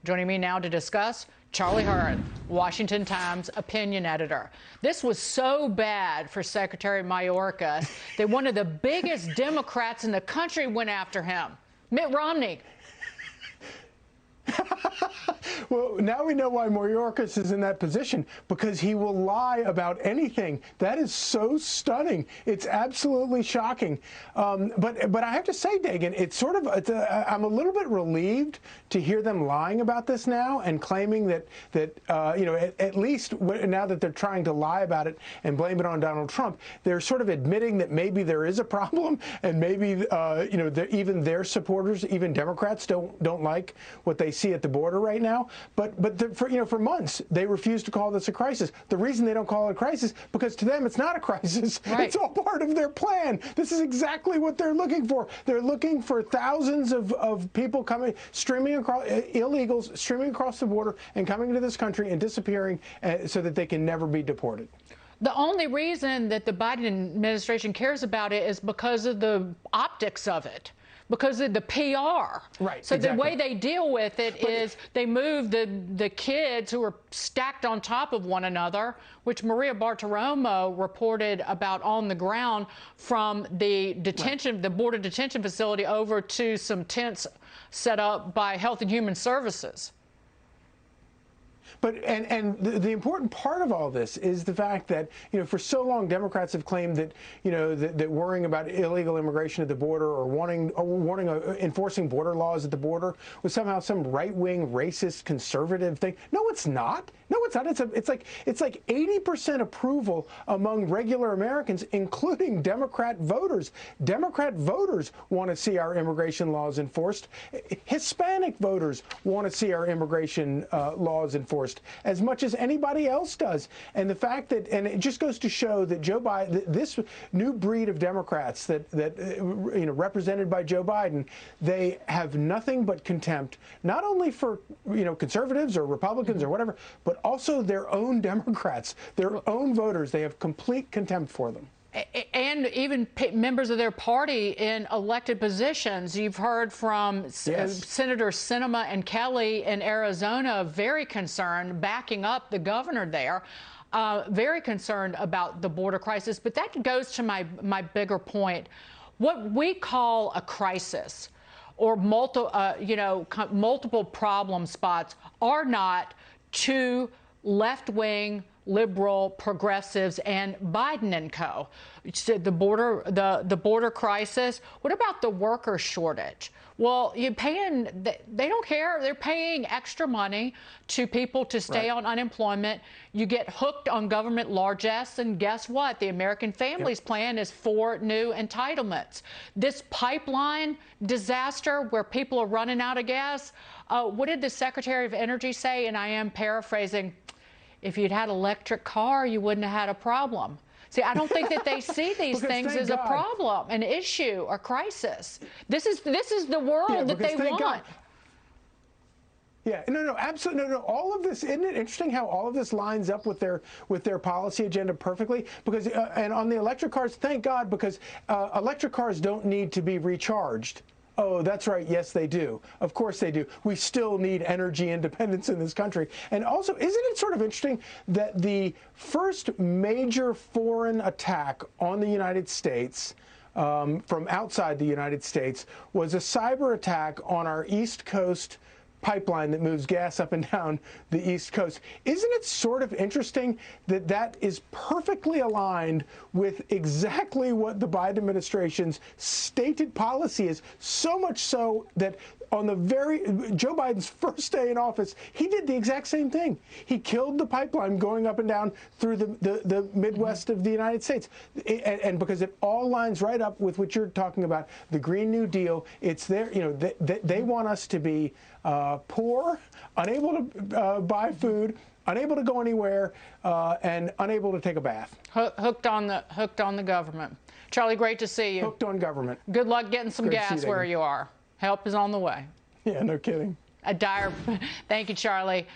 Joining me now to discuss, Charlie Hurd, Washington Times opinion editor. This was so bad for Secretary Mayorkas that one of the biggest Democrats in the country went after him, Mitt Romney. Well, now we know why Mayorkas is in that position, because he will lie about anything. That is so stunning. It's absolutely shocking. But I have to say, Dagan, I'm a little bit relieved to hear them lying about this now and claiming that at least now that they're trying to lie about it and blame it on Donald Trump, they're sort of admitting that maybe there is a problem, and maybe even their supporters, even Democrats, don't like what they see at the border right now. But for months they refuse to call this a crisis. The reason they don't call it a crisis, because to them it's not a crisis. Right. It's all part of their plan. This is exactly what they're looking for. They're looking for thousands of people streaming across, illegals streaming across the border and coming into this country and disappearing so that they can never be deported. The only reason that the Biden administration cares about it is because of the optics of it, because of the PR. Right. So exactly. the way they deal with it is they move the kids who are stacked on top of one another, which Maria Bartiromo reported about on the ground, from the detention, right, the border detention facility, over to some tents set up by Health and Human Services. But the important part of all this is the fact that, for so long Democrats have claimed that, that worrying about illegal immigration at the border or enforcing border laws at the border was somehow some right-wing, racist, conservative thing. No, it's not. No, it's not. It's like 80% approval among regular Americans, including Democrat voters. Democrat voters want to see our immigration laws enforced. Hispanic voters want to see our immigration laws enforced as much as anybody else does. And the fact that, and it just goes to show that Joe Biden, this new breed of Democrats that represented by Joe Biden, they have nothing but contempt, not only for conservatives or Republicans or whatever, but also their own Democrats, their own voters. They have complete contempt for them. And even members of their party in elected positions. You've heard from Senators Sinema and Kelly in Arizona, very concerned, backing up the governor there, very concerned about the border crisis. But that goes to my bigger point. What we call a crisis, or multiple problem spots, are not two left-wing liberal progressives and Biden and co. The border crisis. What about the worker shortage? Well, they don't care. They're paying extra money to people to stay on unemployment. You get hooked on government largesse, and guess what? The American Families Plan is 4 new entitlements. This pipeline disaster where people are running out of gas, what did the Secretary of Energy say? And I am paraphrasing: if you'd had an electric car, you wouldn't have had a problem. See, I don't think that they see these things as a problem, an issue, a crisis. This is the world that they want. Yeah, no, absolutely, no. All of this, isn't it interesting how all of this lines up with their policy agenda perfectly? Because and on the electric cars, thank God, because electric cars don't need to be recharged. Oh, that's right. Yes, they do. Of course they do. We still need energy independence in this country. And also, isn't it sort of interesting that the first major foreign attack on the United States from outside the United States was a cyber attack on our East Coast pipeline that moves gas up and down the East Coast? Isn't it sort of interesting that that is perfectly aligned with exactly what the Biden administration's stated policy is? So much so that on Joe Biden's first day in office, he did the exact same thing. He killed the pipeline going up and down through the Midwest of the United States. And because it all lines right up with what you're talking about, the Green New Deal, it's there, they want us to be poor, unable to buy food, unable to go anywhere, and unable to take a bath. Hooked on the government. Charlie, great to see you. Hooked on government. Good luck getting some gas where you are. Help is on the way. Yeah, no kidding. Thank you, Charlie.